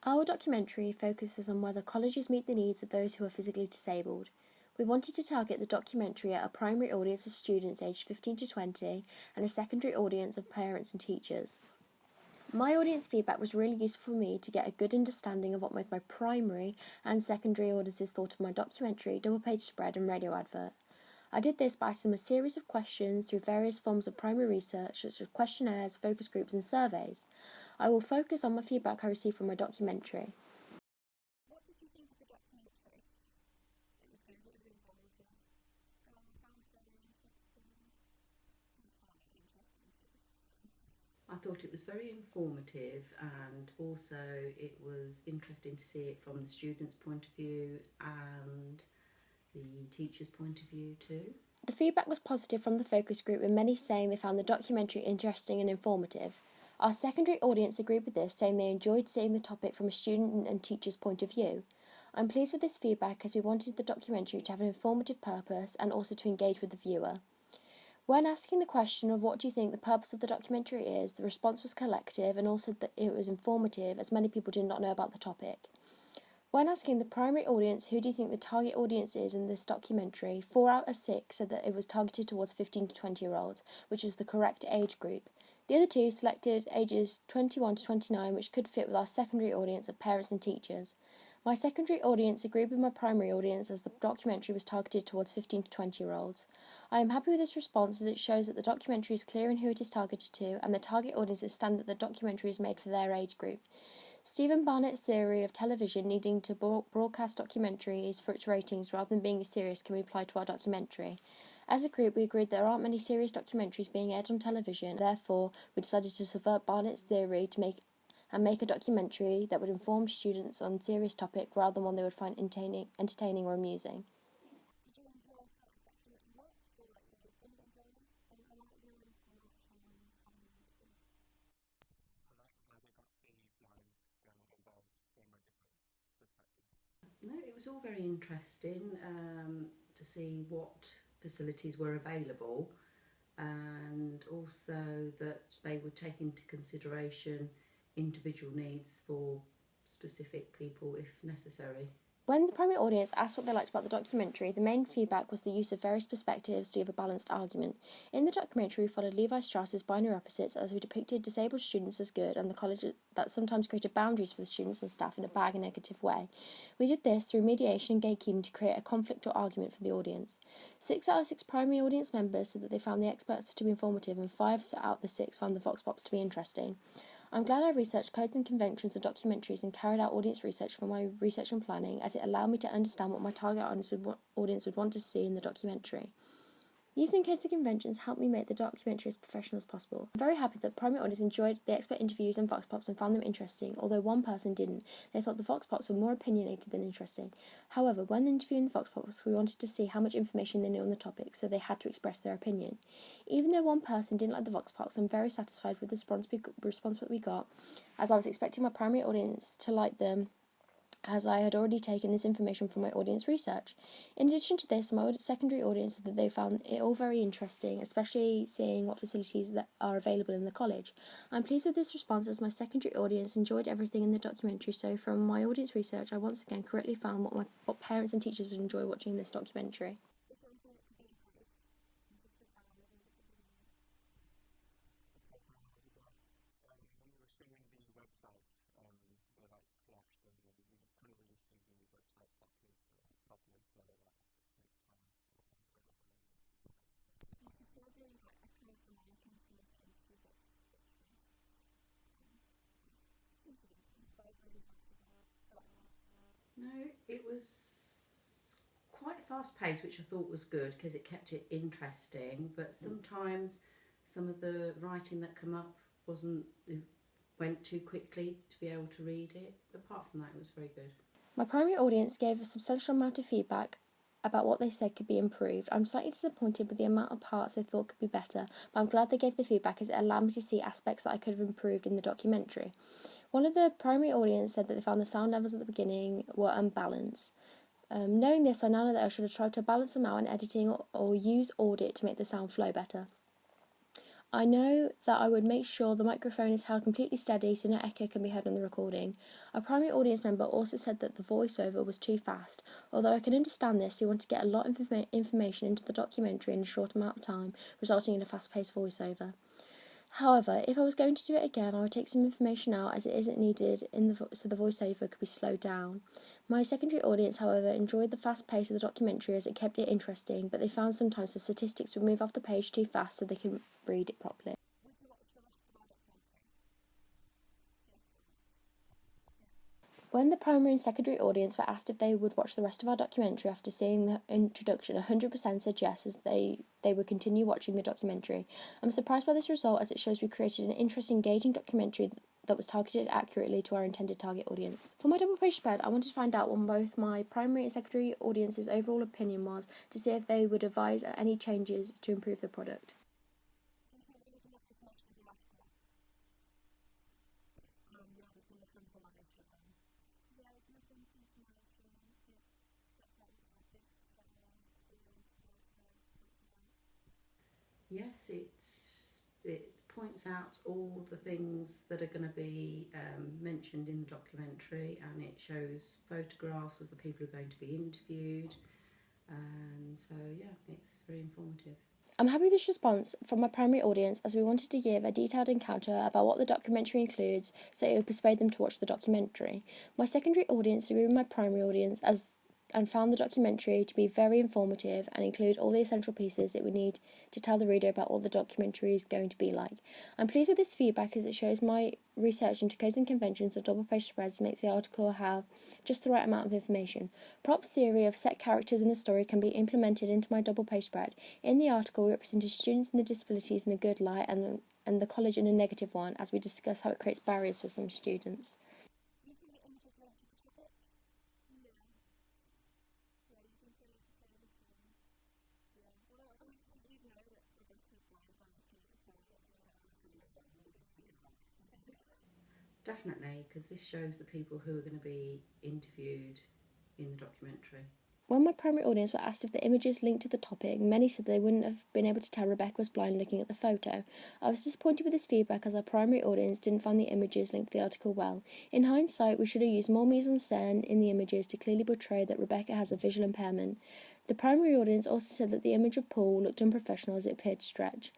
Our documentary focuses on whether colleges meet the needs of those who are physically disabled. We wanted to target the documentary at a primary audience of students aged 15 to 20 and a secondary audience of parents and teachers. My audience feedback was really useful for me to get a good understanding of what both my primary and secondary audiences thought of my documentary, double page spread and radio advert. I did this by asking a series of questions through various forms of primary research such as questionnaires, focus groups and surveys. I will focus on my feedback I received from my documentary. What did you think of the documentary? It was good, it was informative. Found it very interesting. I thought it was very informative, and also it was interesting to see it from the student's point of view and the teacher's point of view too. The feedback was positive from the focus group, with many saying they found the documentary interesting and informative. Our secondary audience agreed with this, saying they enjoyed seeing the topic from a student and teacher's point of view. I'm pleased with this feedback as we wanted the documentary to have an informative purpose and also to engage with the viewer. When asking the question of what do you think the purpose of the documentary is, the response was collective and also that it was informative, as many people did not know about the topic. When asking the primary audience who do you think the target audience is in this documentary, 4 out of 6 said that it was targeted towards 15 to 20-year-olds, which is the correct age group. The other two selected ages 21 to 29, which could fit with our secondary audience of parents and teachers. My secondary audience agreed with my primary audience as the documentary was targeted towards 15 to 20-year-olds. I am happy with this response as it shows that the documentary is clear in who it is targeted to and the target audiences stand that the documentary is made for their age group. Stephen Barnett's theory of television needing to broadcast documentaries for its ratings rather than being serious can be applied to our documentary. As a group, we agreed there aren't many serious documentaries being aired on television, therefore we decided to subvert Barnett's theory to make a documentary that would inform students on a serious topic rather than one they would find entertaining or amusing. Did you enjoy certain section that you watched, or like did you fully enjoy them? I like the No, it was all very interesting to see what facilities were available, and also that they would take into consideration individual needs for specific people if necessary. When the primary audience asked what they liked about the documentary, the main feedback was the use of various perspectives to give a balanced argument. In the documentary, we followed Levi Strauss's Binary Opposites as we depicted disabled students as good and the college that sometimes created boundaries for the students and staff in a bad and negative way. We did this through mediation and gatekeeping to create a conflict or argument for the audience. 6 out of 6 primary audience members said that they found the experts to be informative, and 5 out of the 6 found the Vox Pops to be interesting. I'm glad I researched codes and conventions of documentaries and carried out audience research for my research and planning, as it allowed me to understand what my target audience would want to see in the documentary. Using codes and conventions helped me make the documentary as professional as possible. I'm very happy that the primary audience enjoyed the expert interviews and Vox Pops and found them interesting, although one person didn't. They thought the Vox Pops were more opinionated than interesting. However, when interviewing the Vox Pops, we wanted to see how much information they knew on the topic, so they had to express their opinion. Even though one person didn't like the Vox Pops, I'm very satisfied with the response that we got, as I was expecting my primary audience to like them, as I had already taken this information from my audience research. In addition to this, my secondary audience said that they found it all very interesting, especially seeing what facilities that are available in the college. I'm pleased with this response as my secondary audience enjoyed everything in the documentary, so from my audience research I once again correctly found what parents and teachers would enjoy watching this documentary. No, it was quite fast paced, which I thought was good because it kept it interesting. But sometimes some of the writing that come up went too quickly to be able to read it. But apart from that, it was very good. My primary audience gave a substantial amount of feedback about what they said could be improved. I'm slightly disappointed with the amount of parts they thought could be better, but I'm glad they gave the feedback as it allowed me to see aspects that I could have improved in the documentary. One of the primary audience said that they found the sound levels at the beginning were unbalanced. Knowing this, I now know that I should have tried to balance them out in editing or use Audit to make the sound flow better. I know that I would make sure the microphone is held completely steady so no echo can be heard on the recording. A primary audience member also said that the voiceover was too fast. Although I can understand this, we want to get a lot of information into the documentary in a short amount of time, resulting in a fast-paced voiceover. However, if I was going to do it again, I would take some information out as it isn't needed so the voiceover could be slowed down. My secondary audience, however, enjoyed the fast pace of the documentary as it kept it interesting, but they found sometimes the statistics would move off the page too fast so they couldn't read it properly. When the primary and secondary audience were asked if they would watch the rest of our documentary after seeing the introduction, 100% said yes, as they would continue watching the documentary. I'm surprised by this result as it shows we created an interesting, engaging documentary that was targeted accurately to our intended target audience. For my double page spread, I wanted to find out what both my primary and secondary audience's overall opinion was to see if they would advise any changes to improve the product. Yes, it points out all the things that are going to be mentioned in the documentary, and it shows photographs of the people who are going to be interviewed, and so yeah, it's very informative. I'm happy with this response from my primary audience as we wanted to give a detailed encounter about what the documentary includes so it would persuade them to watch the documentary. My secondary audience agreed with my primary audience and found the documentary to be very informative and include all the essential pieces it would need to tell the reader about what the documentary is going to be like. I'm pleased with this feedback as it shows my research into codes and conventions of double-page spreads makes the article have just the right amount of information. Prop's theory of set characters in a story can be implemented into my double-page spread. In the article, we represented students and their disabilities in a good light and the college in a negative one, as we discuss how it creates barriers for some students. Definitely, because this shows the people who are going to be interviewed in the documentary. When my primary audience were asked if the images linked to the topic, many said they wouldn't have been able to tell Rebecca was blind looking at the photo. I was disappointed with this feedback as our primary audience didn't find the images linked to the article well. In hindsight, we should have used more mise-en-scène in the images to clearly portray that Rebecca has a visual impairment. The primary audience also said that the image of Paul looked unprofessional as it appeared to stretch.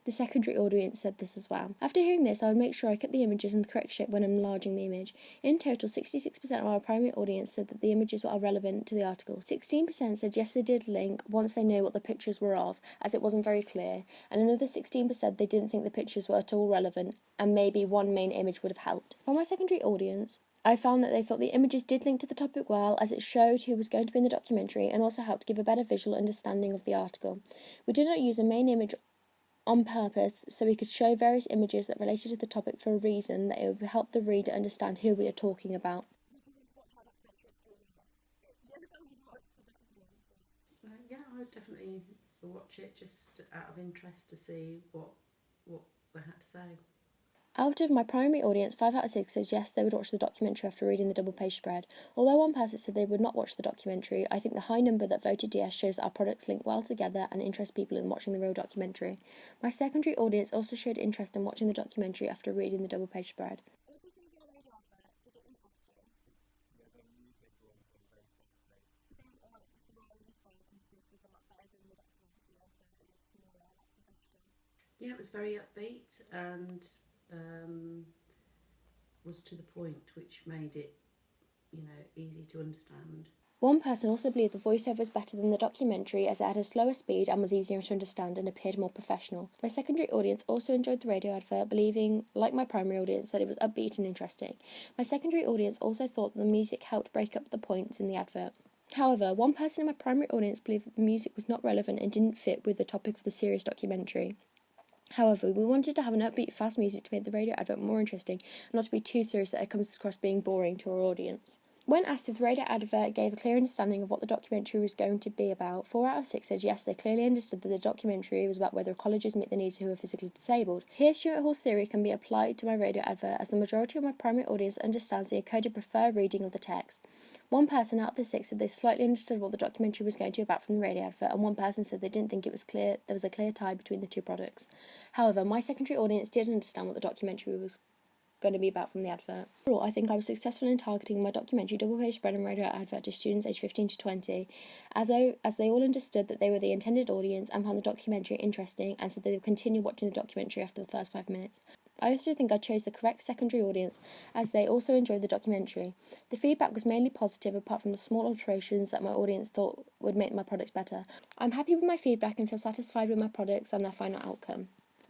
The secondary audience said this as well. After hearing this, I would make sure I kept the images in the correct shape when enlarging the image. In total, 66% of our primary audience said that the images were relevant to the article. 16% said yes, they did link once they knew what the pictures were of, as it wasn't very clear, and another 16% said they didn't think the pictures were at all relevant, and maybe one main image would have helped. For my secondary audience, I found that they thought the images did link to the topic well, as it showed who was going to be in the documentary and also helped give a better visual understanding of the article. We did not use a main image on purpose so we could show various images that related to the topic for a reason that it would help the reader understand who we are talking about. Yeah, I would definitely watch it just out of interest to see what they had to say. Out of my primary audience, 5 out of 6 said yes, they would watch the documentary after reading the double-page spread. Although one person said they would not watch the documentary, I think the high number that voted yes shows that our products link well together and interest people in watching the real documentary. My secondary audience also showed interest in watching the documentary after reading the double-page spread. Yeah, it was very upbeat and was to the point, which made it, easy to understand. One person also believed the voiceover was better than the documentary as it had a slower speed and was easier to understand and appeared more professional. My secondary audience also enjoyed the radio advert, believing, like my primary audience, that it was upbeat and interesting. My secondary audience also thought that the music helped break up the points in the advert. However, one person in my primary audience believed that the music was not relevant and didn't fit with the topic of the serious documentary. However, we wanted to have an upbeat, fast music to make the radio advert more interesting and not to be too serious that it comes across being boring to our audience. When asked if the radio advert gave a clear understanding of what the documentary was going to be about, 4 out of 6 said yes, they clearly understood that the documentary was about whether colleges meet the needs of who are physically disabled. Here, Stuart Hall's theory can be applied to my radio advert, as the majority of my primary audience understands the encoded preferred reading of the text. 1 person out of the 6 said they slightly understood what the documentary was going to be about from the radio advert, and 1 person said they didn't think it was clear there was a clear tie between the two products. However, my secondary audience did understand what the documentary was going to be about from the advert. Overall, I think I was successful in targeting my documentary double-page spread and radio advert to students aged 15 to 20, as they all understood that they were the intended audience and found the documentary interesting, and so they would continue watching the documentary after the first 5 minutes. I also think I chose the correct secondary audience, as they also enjoyed the documentary. The feedback was mainly positive, apart from the small alterations that my audience thought would make my products better. I'm happy with my feedback and feel satisfied with my products and their final outcome.